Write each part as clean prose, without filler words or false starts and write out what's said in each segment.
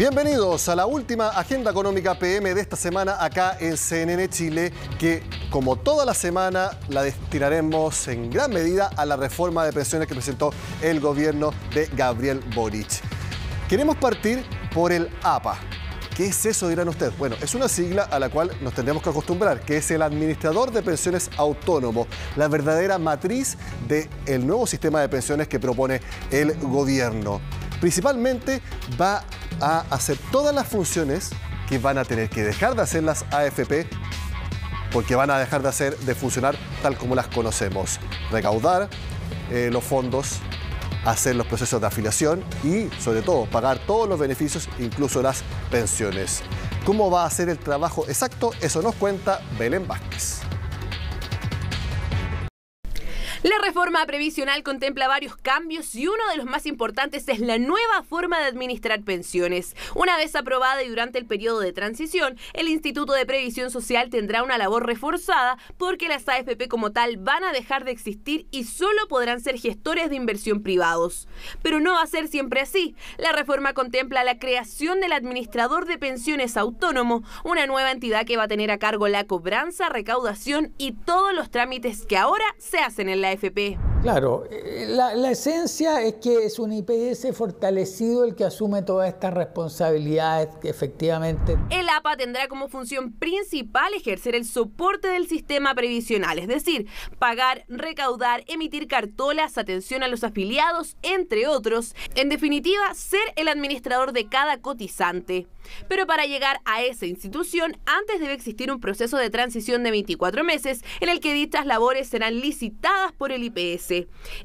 Bienvenidos a la última Agenda Económica PM de esta semana acá en CNN Chile, que como toda la semana la destinaremos en gran medida a la reforma de pensiones que presentó el gobierno de Gabriel Boric. Queremos partir por el APA. ¿Qué es eso, dirán ustedes? Bueno, es una sigla a la cual nos tendremos que acostumbrar, que es el Administrador de Pensiones Autónomo, la verdadera matriz del nuevo sistema de pensiones que propone el gobierno. Principalmente va a hacer todas las funciones que van a tener que dejar de hacer las AFP, porque van a dejar de funcionar tal como las conocemos. Recaudar los fondos, hacer los procesos de afiliación y, sobre todo, pagar todos los beneficios, incluso las pensiones. ¿Cómo va a ser el trabajo exacto? Eso nos cuenta Belén Vázquez. La reforma previsional contempla varios cambios y uno de los más importantes es la nueva forma de administrar pensiones. Una vez aprobada y durante el periodo de transición, el Instituto de Previsión Social tendrá una labor reforzada porque las AFP como tal van a dejar de existir y solo podrán ser gestores de inversión privados. Pero no va a ser siempre así. La reforma contempla la creación del Administrador de Pensiones Autónomo, una nueva entidad que va a tener a cargo la cobranza, recaudación y todos los trámites que ahora se hacen en la AFP. Claro, la esencia es que es un IPS fortalecido el que asume todas estas responsabilidades que efectivamente. El APA tendrá como función principal ejercer el soporte del sistema previsional, es decir, pagar, recaudar, emitir cartolas, atención a los afiliados, entre otros. En definitiva, ser el administrador de cada cotizante. Pero para llegar a esa institución, antes debe existir un proceso de transición de 24 meses en el que dichas labores serán licitadas por el IPS.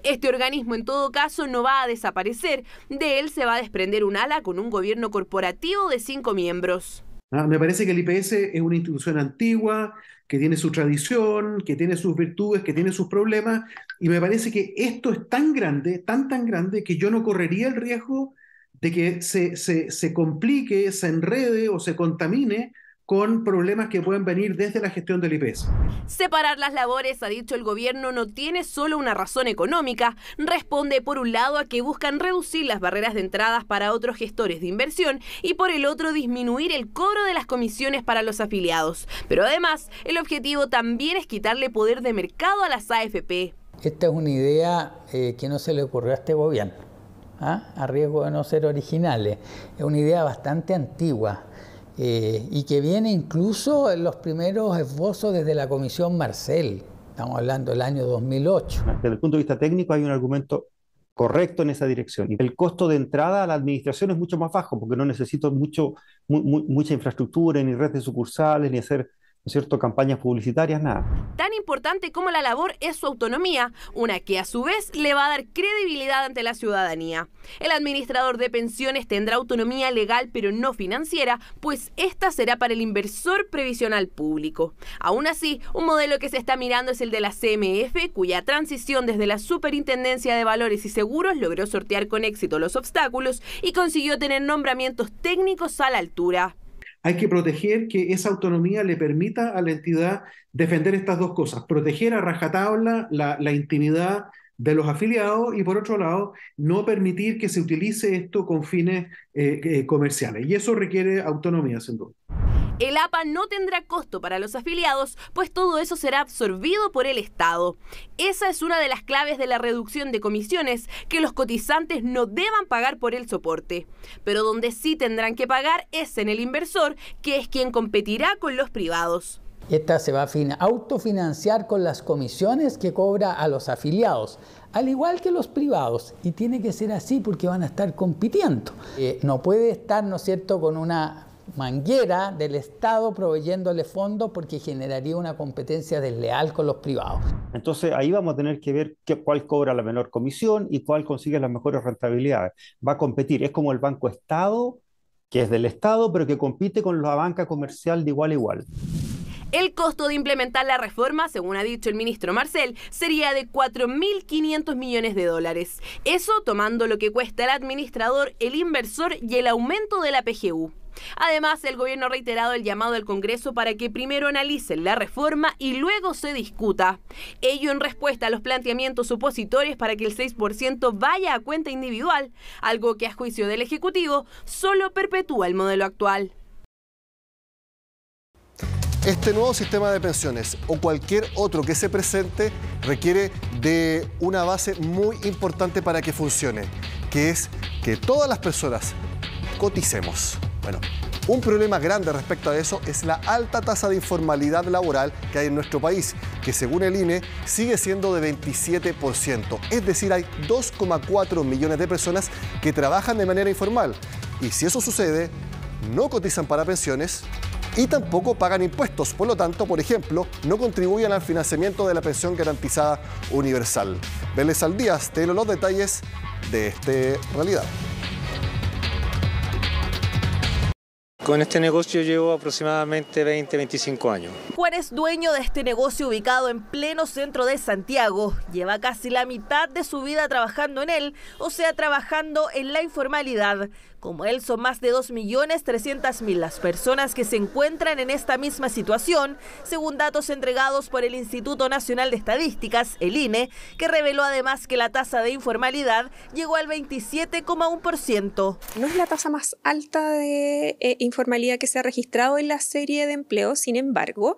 Este organismo, en todo caso, no va a desaparecer. De él se va a desprender un ala con un gobierno corporativo de 5 miembros. Me parece que el IPS es una institución antigua, que tiene su tradición, que tiene sus virtudes, que tiene sus problemas, y me parece que esto es tan grande, tan grande, que yo no correría el riesgo de que se complique, se enrede o se contamine con problemas que pueden venir desde la gestión del IPS. Separar las labores, ha dicho el gobierno, no tiene solo una razón económica. Responde por un lado a que buscan reducir las barreras de entradas para otros gestores de inversión y por el otro disminuir el cobro de las comisiones para los afiliados. Pero además, el objetivo también es quitarle poder de mercado a las AFP. Esta es una idea que no se le ocurrió a este gobierno, a riesgo de no ser originales. Es una idea bastante antigua. Y que viene incluso en los primeros esbozos desde la Comisión Marcel, estamos hablando del año 2008. Desde el punto de vista técnico hay un argumento correcto en esa dirección. Y el costo de entrada a la administración es mucho más bajo, porque no necesito mucha infraestructura, ni red de sucursales, ni hacer, ¿no es cierto?, campañas publicitarias, nada. Tan importante como la labor es su autonomía, una que a su vez le va a dar credibilidad ante la ciudadanía. El administrador de pensiones tendrá autonomía legal pero no financiera, pues esta será para el inversor previsional público. Aún así, un modelo que se está mirando es el de la CMF, cuya transición desde la Superintendencia de Valores y Seguros logró sortear con éxito los obstáculos y consiguió tener nombramientos técnicos a la altura. Hay que proteger que esa autonomía le permita a la entidad defender estas dos cosas: proteger a rajatabla la intimidad de los afiliados y, por otro lado, no permitir que se utilice esto con fines comerciales. Y eso requiere autonomía, sin duda. El APA no tendrá costo para los afiliados, pues todo eso será absorbido por el Estado. Esa es una de las claves de la reducción de comisiones, que los cotizantes no deban pagar por el soporte. Pero donde sí tendrán que pagar es en el inversor, que es quien competirá con los privados. Esta se va a autofinanciar con las comisiones que cobra a los afiliados, al igual que los privados, y tiene que ser así porque van a estar compitiendo. No puede estar, ¿no es cierto?, con una manguera del Estado proveyéndole fondos, porque generaría una competencia desleal con los privados. Entonces ahí vamos a tener que ver cuál cobra la menor comisión y cuál consigue las mejores rentabilidades. Va a competir, es como el Banco Estado, que es del Estado, pero que compite con la banca comercial de igual a igual. El costo de implementar la reforma, según ha dicho el ministro Marcel, sería de 4.500 millones de dólares. Eso tomando lo que cuesta el administrador, el inversor y el aumento de la PGU. Además, el gobierno ha reiterado el llamado al Congreso para que primero analicen la reforma y luego se discuta. Ello en respuesta a los planteamientos opositores para que el 6% vaya a cuenta individual, algo que a juicio del Ejecutivo solo perpetúa el modelo actual. Este nuevo sistema de pensiones o cualquier otro que se presente requiere de una base muy importante para que funcione, que es que todas las personas coticemos. Bueno, un problema grande respecto a eso es la alta tasa de informalidad laboral que hay en nuestro país, que según el INE sigue siendo de 27%. Es decir, hay 2,4 millones de personas que trabajan de manera informal. Y si eso sucede, no cotizan para pensiones y tampoco pagan impuestos. Por lo tanto, por ejemplo, no contribuyen al financiamiento de la pensión garantizada universal. Vélez Saldías te dio los detalles de esta realidad. Con este negocio llevo aproximadamente 20-25 años. Juan es dueño de este negocio ubicado en pleno centro de Santiago. Lleva casi la mitad de su vida trabajando en él, o sea, trabajando en la informalidad. Como él, son más de 2.300.000 las personas que se encuentran en esta misma situación, según datos entregados por el Instituto Nacional de Estadísticas, el INE, que reveló además que la tasa de informalidad llegó al 27,1%. No es la tasa más alta de informalidad que se ha registrado en la serie de empleo, sin embargo,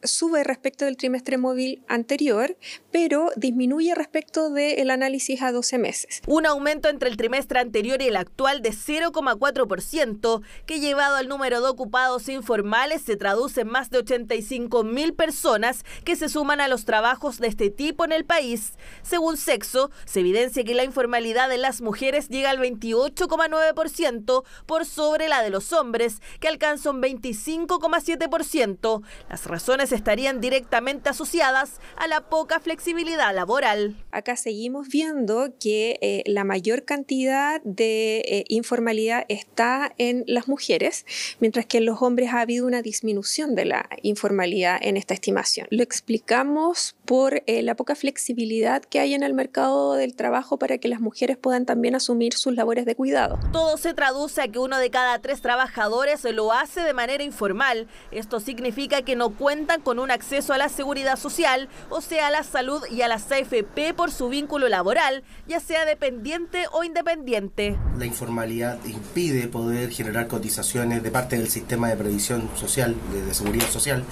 sube respecto del trimestre móvil anterior, pero disminuye respecto del análisis a 12 meses. Un aumento entre el trimestre anterior y el actual de 0,4%, que llevado al número de ocupados informales se traduce en más de 85.000 personas que se suman a los trabajos de este tipo en el país. Según Sexo, se evidencia que la informalidad de las mujeres llega al 28,9% por sobre la de los hombres, que alcanza un 25,7%. Las razones estarían directamente asociadas a la poca flexibilidad laboral. Acá seguimos viendo que la mayor cantidad de informalidad está en las mujeres, mientras que en los hombres ha habido una disminución de la informalidad en esta estimación. Lo explicamos por la poca flexibilidad que hay en el mercado del trabajo para que las mujeres puedan también asumir sus labores de cuidado. Todo se traduce a que 1 de cada 3 trabajadores lo hace de manera informal. Esto significa que no cuentan con un acceso a la seguridad social, o sea, a la salud y a las AFP por su vínculo laboral, ya sea dependiente o independiente. La informalidad impide poder generar cotizaciones de parte del sistema de previsión social, de seguridad social,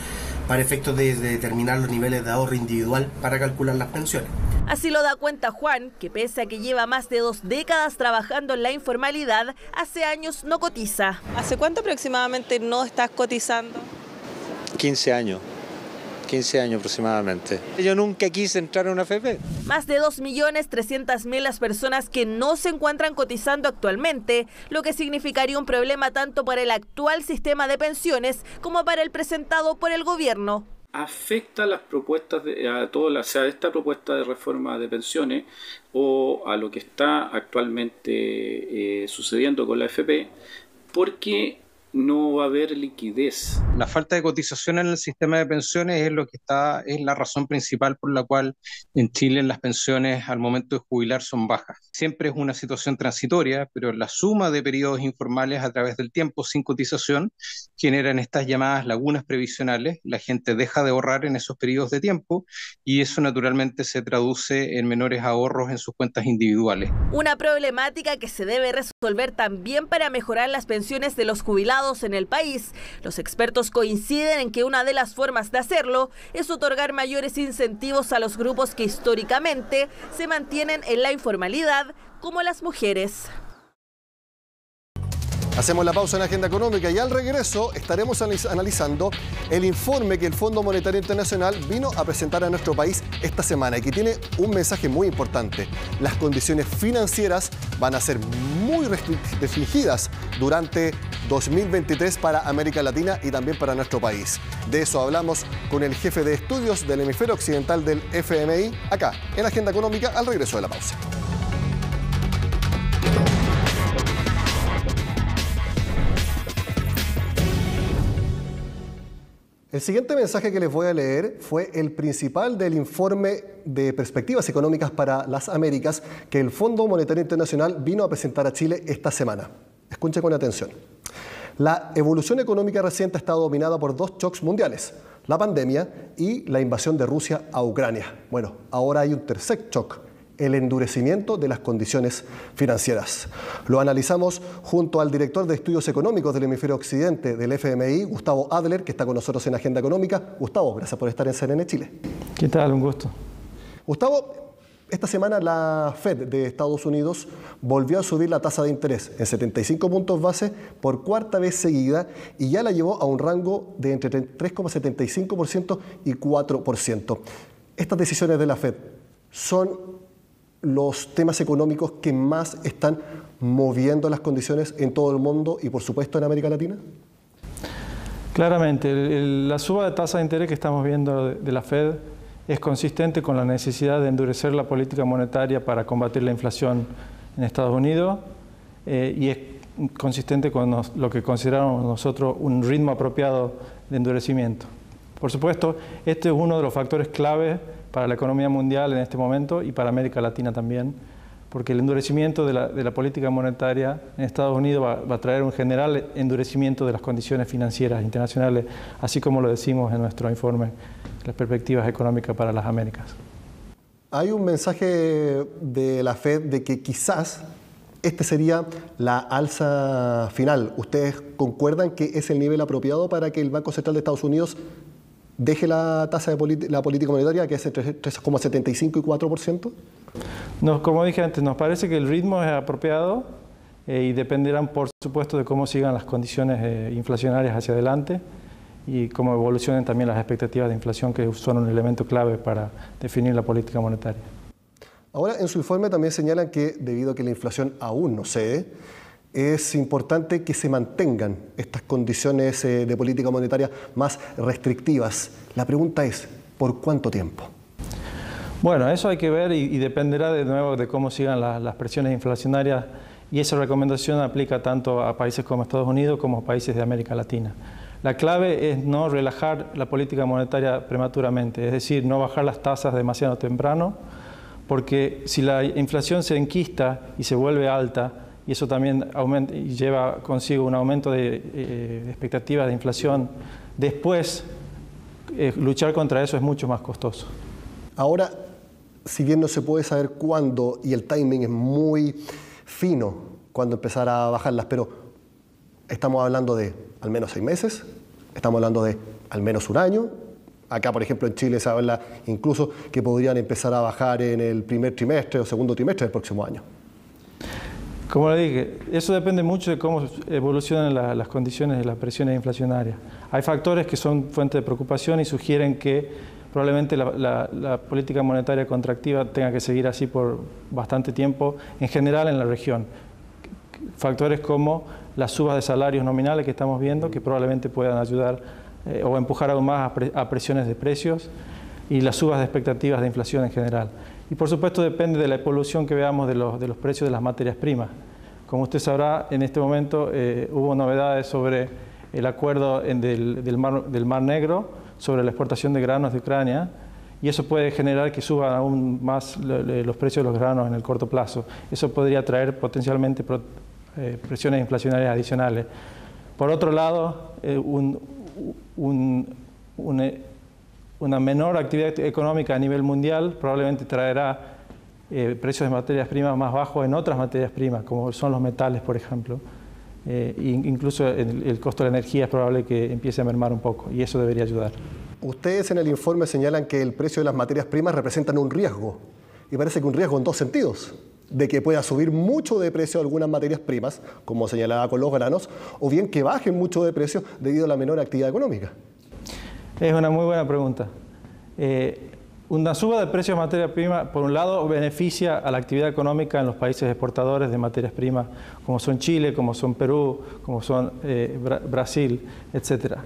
para efectos de determinar los niveles de ahorro individual para calcular las pensiones. Así lo da cuenta Juan, que pese a que lleva más de 2 décadas trabajando en la informalidad, hace años no cotiza. ¿Hace cuánto aproximadamente no estás cotizando? 15 años aproximadamente. Yo nunca quise entrar en una AFP. Más de 2.300.000 las personas que no se encuentran cotizando actualmente, lo que significaría un problema tanto para el actual sistema de pensiones como para el presentado por el gobierno. Afecta las propuestas sea esta propuesta de reforma de pensiones o a lo que está actualmente sucediendo con la AFP, porque no va a haber liquidez. La falta de cotización en el sistema de pensiones es la razón principal por la cual en Chile las pensiones al momento de jubilar son bajas. Siempre es una situación transitoria, pero la suma de periodos informales a través del tiempo sin cotización generan estas llamadas lagunas previsionales. La gente deja de ahorrar en esos periodos de tiempo y eso naturalmente se traduce en menores ahorros en sus cuentas individuales. Una problemática que se debe resolver también para mejorar las pensiones de los jubilados en el país. Los expertos coinciden en que una de las formas de hacerlo es otorgar mayores incentivos a los grupos que históricamente se mantienen en la informalidad, como las mujeres. Hacemos la pausa en Agenda Económica y al regreso estaremos analizando el informe que el Fondo Monetario Internacional vino a presentar a nuestro país esta semana y que tiene un mensaje muy importante. Las condiciones financieras van a ser muy restringidas durante 2023 para América Latina y también para nuestro país. De eso hablamos con el jefe de estudios del hemisferio occidental del FMI, acá en Agenda Económica, al regreso de la pausa. El siguiente mensaje que les voy a leer fue el principal del informe de perspectivas económicas para las Américas que el Fondo Monetario Internacional vino a presentar a Chile esta semana. Escuche con atención. La evolución económica reciente ha estado dominada por dos shocks mundiales, la pandemia y la invasión de Rusia a Ucrania. Bueno, ahora hay un tercer shock, el endurecimiento de las condiciones financieras. Lo analizamos junto al director de Estudios Económicos del Hemisferio Occidente del FMI, Gustavo Adler, que está con nosotros en Agenda Económica. Gustavo, gracias por estar en CNN Chile. ¿Qué tal? Un gusto. Gustavo, esta semana la Fed de Estados Unidos volvió a subir la tasa de interés en 75 puntos base por cuarta vez seguida y ya la llevó a un rango de entre 3,75% y 4%. Estas decisiones de la Fed son los temas económicos que más están moviendo las condiciones en todo el mundo y por supuesto en América Latina. Claramente, la suba de tasa de interés que estamos viendo de la Fed es consistente con la necesidad de endurecer la política monetaria para combatir la inflación en Estados Unidos y es consistente con lo que consideramos nosotros un ritmo apropiado de endurecimiento. Por supuesto, este es uno de los factores clave para la economía mundial en este momento y para América Latina también, porque el endurecimiento de la política monetaria en Estados Unidos va a traer un general endurecimiento de las condiciones financieras internacionales, así como lo decimos en nuestro informe, las perspectivas económicas para las Américas. Hay un mensaje de la Fed de que quizás este sería la alza final. ¿Ustedes concuerdan que es el nivel apropiado para que el Banco Central de Estados Unidos deje la tasa de la política monetaria, que es entre 3,75 y 4%? No, como dije antes, nos parece que el ritmo es apropiado y dependerán, por supuesto, de cómo sigan las condiciones inflacionarias hacia adelante y cómo evolucionen también las expectativas de inflación, que son un elemento clave para definir la política monetaria. Ahora, en su informe también señalan que, debido a que la inflación aún no cede, es importante que se mantengan estas condiciones de política monetaria más restrictivas. La pregunta es, ¿por cuánto tiempo? Bueno, eso hay que ver y dependerá de nuevo de cómo sigan las presiones inflacionarias y esa recomendación aplica tanto a países como Estados Unidos como a países de América Latina. La clave es no relajar la política monetaria prematuramente, es decir, no bajar las tasas demasiado temprano, porque si la inflación se enquista y se vuelve alta, y eso también lleva consigo un aumento de expectativas de inflación, después luchar contra eso es mucho más costoso. Ahora, si bien no se puede saber cuándo y el timing es muy fino, cuándo empezar a bajarlas, pero estamos hablando de al menos 6 meses, estamos hablando de al menos un año. Acá, por ejemplo, en Chile se habla incluso que podrían empezar a bajar en el primer trimestre o segundo trimestre del próximo año. Como le dije, eso depende mucho de cómo evolucionan las condiciones de las presiones inflacionarias. Hay factores que son fuente de preocupación y sugieren que probablemente la política monetaria contractiva tenga que seguir así por bastante tiempo, en general en la región. Factores como las subas de salarios nominales que estamos viendo, que probablemente puedan ayudar o empujar aún más a presiones de precios, y las subas de expectativas de inflación en general. Y por supuesto depende de la evolución que veamos de los precios de las materias primas. Como usted sabrá, en este momento hubo novedades sobre el acuerdo del Mar Negro sobre la exportación de granos de Ucrania, y eso puede generar que suban aún más los precios de los granos en el corto plazo. Eso podría traer potencialmente presiones inflacionarias adicionales. Por otro lado, una menor actividad económica a nivel mundial probablemente traerá precios de materias primas más bajos en otras materias primas, como son los metales, por ejemplo. Incluso el costo de la energía es probable que empiece a mermar un poco, y eso debería ayudar. Ustedes en el informe señalan que el precio de las materias primas representan un riesgo, y parece que un riesgo en dos sentidos, de que pueda subir mucho de precio algunas materias primas, como señalaba con los granos, o bien que bajen mucho de precio debido a la menor actividad económica. Es una muy buena pregunta. Una suba de precios de materia prima, por un lado, beneficia a la actividad económica en los países exportadores de materias primas, como son Chile, como son Perú, como son Brasil, etc.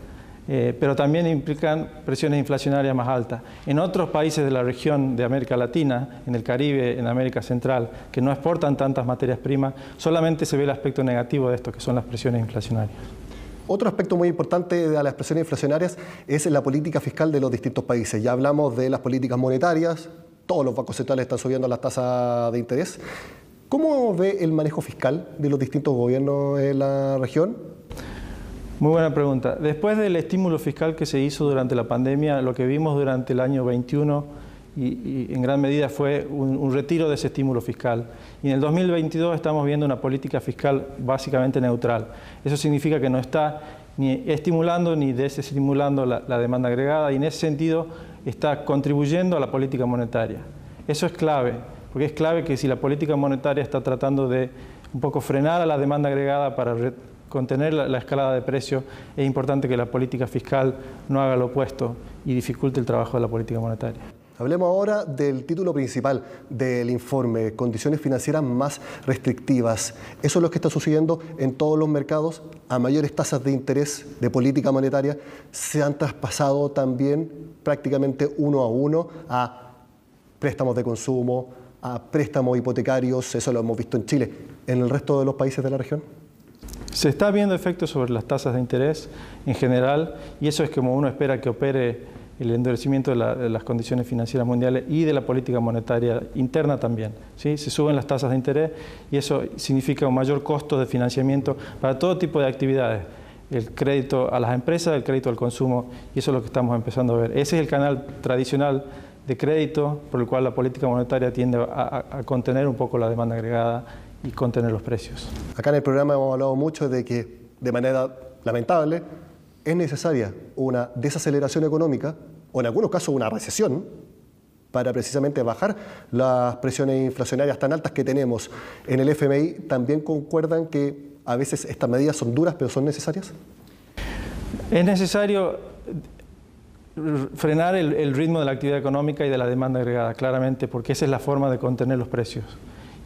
Pero también implican presiones inflacionarias más altas. En otros países de la región de América Latina, en el Caribe, en América Central, que no exportan tantas materias primas, solamente se ve el aspecto negativo de esto, que son las presiones inflacionarias. Otro aspecto muy importante de las presiones inflacionarias es la política fiscal de los distintos países. Ya hablamos de las políticas monetarias, todos los bancos centrales están subiendo las tasas de interés, ¿Cómo ve el manejo fiscal de los distintos gobiernos en la región? Muy buena pregunta. Después del estímulo fiscal que se hizo durante la pandemia, lo que vimos durante el año 21 y en gran medida fue un retiro de ese estímulo fiscal. Y en el 2022 estamos viendo una política fiscal básicamente neutral. Eso significa que no está ni estimulando ni desestimulando la demanda agregada y en ese sentido está contribuyendo a la política monetaria. Eso es clave, porque es clave que si la política monetaria está tratando de un poco frenar a la demanda agregada para contener la escalada de precios, es importante que la política fiscal no haga lo opuesto y dificulte el trabajo de la política monetaria. Hablemos ahora del título principal del informe, condiciones financieras más restrictivas. Eso es lo que está sucediendo en todos los mercados. A mayores tasas de interés de política monetaria se han traspasado también prácticamente uno a uno a préstamos de consumo, a préstamos hipotecarios. Eso lo hemos visto en Chile. ¿En el resto de los países de la región? Se está viendo efectos sobre las tasas de interés en general y eso es como uno espera que opere el endurecimiento de las condiciones financieras mundiales y de la política monetaria interna también, ¿sí? Se suben las tasas de interés y eso significa un mayor costo de financiamiento para todo tipo de actividades, el crédito a las empresas, el crédito al consumo, y eso es lo que estamos empezando a ver. Ese es el canal tradicional de crédito por el cual la política monetaria tiende a contener un poco la demanda agregada y contener los precios. Acá en el programa hemos hablado mucho de que, de manera lamentable, es necesaria una desaceleración económica o en algunos casos una recesión para precisamente bajar las presiones inflacionarias tan altas que tenemos. En el FMI también concuerdan que a veces estas medidas son duras pero son necesarias. Es necesario frenar el ritmo de la actividad económica y de la demanda agregada, claramente, porque esa es la forma de contener los precios.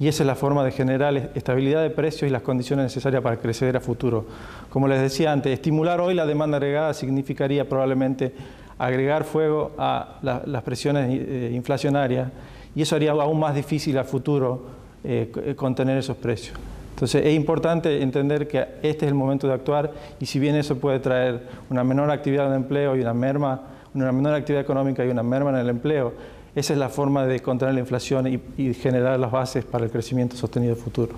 Y esa es la forma de generar estabilidad de precios y las condiciones necesarias para crecer a futuro. Como les decía antes, estimular hoy la demanda agregada significaría probablemente agregar fuego a las presiones inflacionarias y eso haría aún más difícil a futuro contener esos precios. Entonces es importante entender que este es el momento de actuar y si bien eso puede traer una menor actividad de empleo y una menor actividad económica y una merma en el empleo, esa es la forma de contener la inflación y generar las bases para el crecimiento sostenido futuro.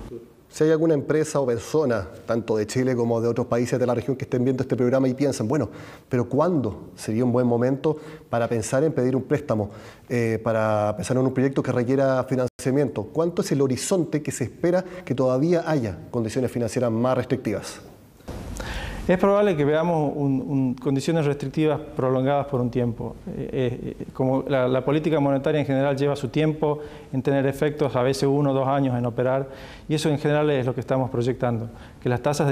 Si hay alguna empresa o persona, tanto de Chile como de otros países de la región, que estén viendo este programa y piensan, bueno, pero ¿cuándo sería un buen momento para pensar en pedir un préstamo, para pensar en un proyecto que requiera financiamiento? ¿Cuánto es el horizonte que se espera que todavía haya condiciones financieras más restrictivas? Es probable que veamos condiciones restrictivas prolongadas por un tiempo. Como la política monetaria en general lleva su tiempo en tener efectos, a veces 1 o 2 años en operar, y eso en general es lo que estamos proyectando, que las tasas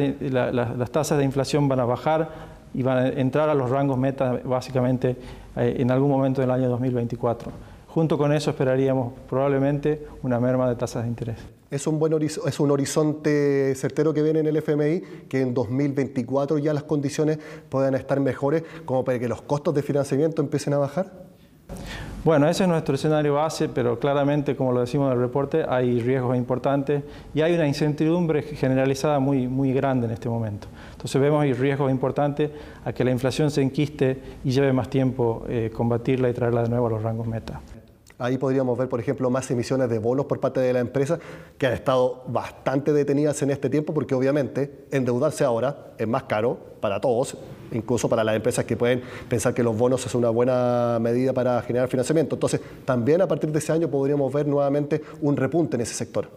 de inflación van a bajar y van a entrar a los rangos meta básicamente en algún momento del año 2024. Junto con eso esperaríamos probablemente una merma de tasas de interés. Es un horizonte certero que viene en el FMI, que en 2024 ya las condiciones puedan estar mejores como para que los costos de financiamiento empiecen a bajar. Bueno, ese es nuestro escenario base, pero claramente, como lo decimos en el reporte, hay riesgos importantes y hay una incertidumbre generalizada muy grande en este momento. Entonces vemos riesgos importantes a que la inflación se enquiste y lleve más tiempo combatirla y traerla de nuevo a los rangos meta. Ahí podríamos ver, por ejemplo, más emisiones de bonos por parte de la empresa que han estado bastante detenidas en este tiempo porque obviamente endeudarse ahora es más caro para todos, incluso para las empresas que pueden pensar que los bonos es una buena medida para generar financiamiento. Entonces, también a partir de ese año podríamos ver nuevamente un repunte en ese sector.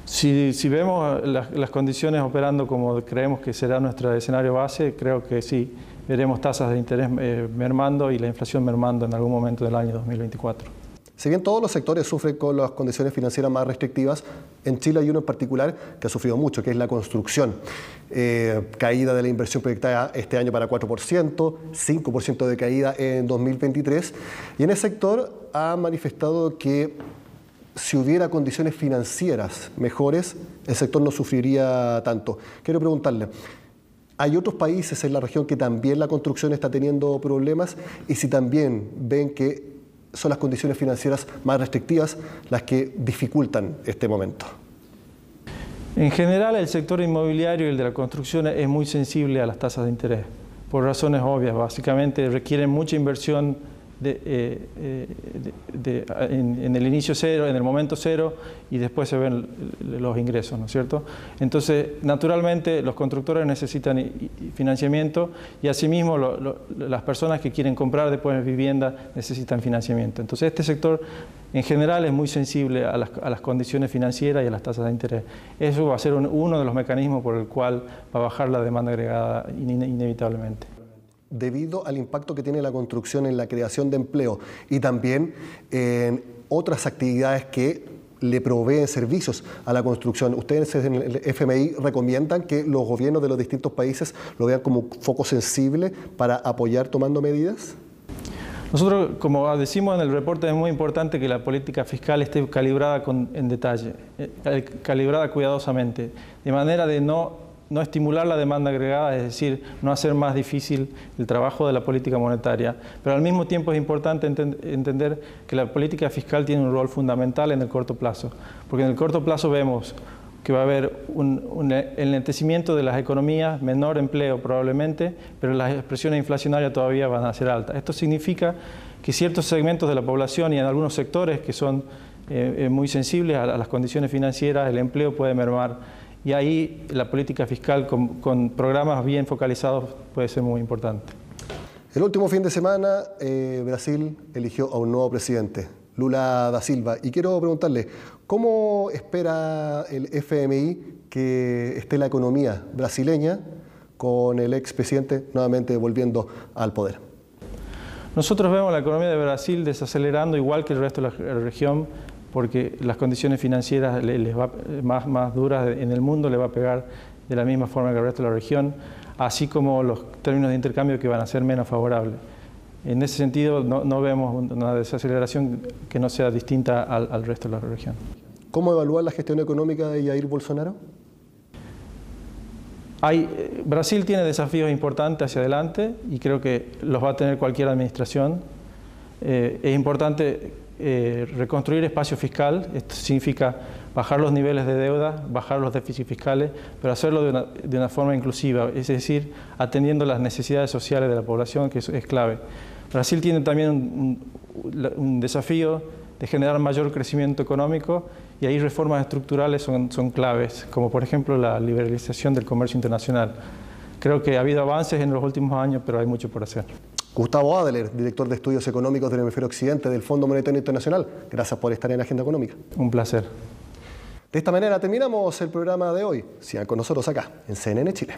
Si vemos las condiciones operando como creemos que será nuestro escenario base, creo que sí, veremos tasas de interés mermando y la inflación mermando en algún momento del año 2024. Si bien todos los sectores sufren con las condiciones financieras más restrictivas, en Chile hay uno en particular que ha sufrido mucho, que es la construcción. Caída de la inversión proyectada este año para 4%, 5% de caída en 2023. Y en ese sector ha manifestado que si hubiera condiciones financieras mejores, el sector no sufriría tanto. Quiero preguntarle, ¿hay otros países en la región que también la construcción está teniendo problemas? Y si también ven que son las condiciones financieras más restrictivas las que dificultan este momento. En general, el sector inmobiliario y el de la construcción es muy sensible a las tasas de interés, por razones obvias. Básicamente requieren mucha inversión en el inicio cero, en el momento cero, y después se ven los ingresos, ¿no es cierto? Entonces, naturalmente, los constructores necesitan financiamiento y asimismo las personas que quieren comprar después vivienda necesitan financiamiento. Entonces, este sector en general es muy sensible a las condiciones financieras y a las tasas de interés. Eso va a ser uno de los mecanismos por el cual va a bajar la demanda agregada inevitablemente. Debido al impacto que tiene la construcción en la creación de empleo y también en otras actividades que le proveen servicios a la construcción. ¿Ustedes en el FMI recomiendan que los gobiernos de los distintos países lo vean como un foco sensible para apoyar tomando medidas? Nosotros, como decimos en el reporte, es muy importante que la política fiscal esté calibrada en detalle, calibrada cuidadosamente, de manera de no estimular la demanda agregada, es decir, no hacer más difícil el trabajo de la política monetaria. Pero al mismo tiempo es importante entender que la política fiscal tiene un rol fundamental en el corto plazo, porque en el corto plazo vemos que va a haber un enlentecimiento de las economías, menor empleo probablemente, pero las presiones inflacionarias todavía van a ser altas. Esto significa que ciertos segmentos de la población y en algunos sectores que son muy sensibles a las condiciones financieras, el empleo puede mermar. Y ahí la política fiscal con programas bien focalizados puede ser muy importante. El último fin de semana, Brasil eligió a un nuevo presidente, Lula da Silva. Y quiero preguntarle, ¿cómo espera el FMI que esté la economía brasileña con el expresidente nuevamente volviendo al poder? Nosotros vemos la economía de Brasil desacelerando igual que el resto de la región, porque las condiciones financieras más duras en el mundo le va a pegar de la misma forma que el resto de la región, así como los términos de intercambio que van a ser menos favorables. En ese sentido, no vemos una desaceleración que no sea distinta al resto de la región. ¿Cómo evaluar la gestión económica de Jair Bolsonaro? Brasil tiene desafíos importantes hacia adelante y creo que los va a tener cualquier administración. Es importante reconstruir espacio fiscal. Esto significa bajar los niveles de deuda, bajar los déficits fiscales, pero hacerlo de una forma inclusiva, es decir, atendiendo las necesidades sociales de la población, que es clave. Brasil tiene también un desafío de generar mayor crecimiento económico y ahí reformas estructurales son claves, como por ejemplo la liberalización del comercio internacional. Creo que ha habido avances en los últimos años, pero hay mucho por hacer. Gustavo Adler, director de Estudios Económicos del Hemisferio Occidente del Fondo Monetario Internacional. Gracias por estar en Agenda Económica. Un placer. De esta manera terminamos el programa de hoy. Sigan con nosotros acá, en CNN Chile.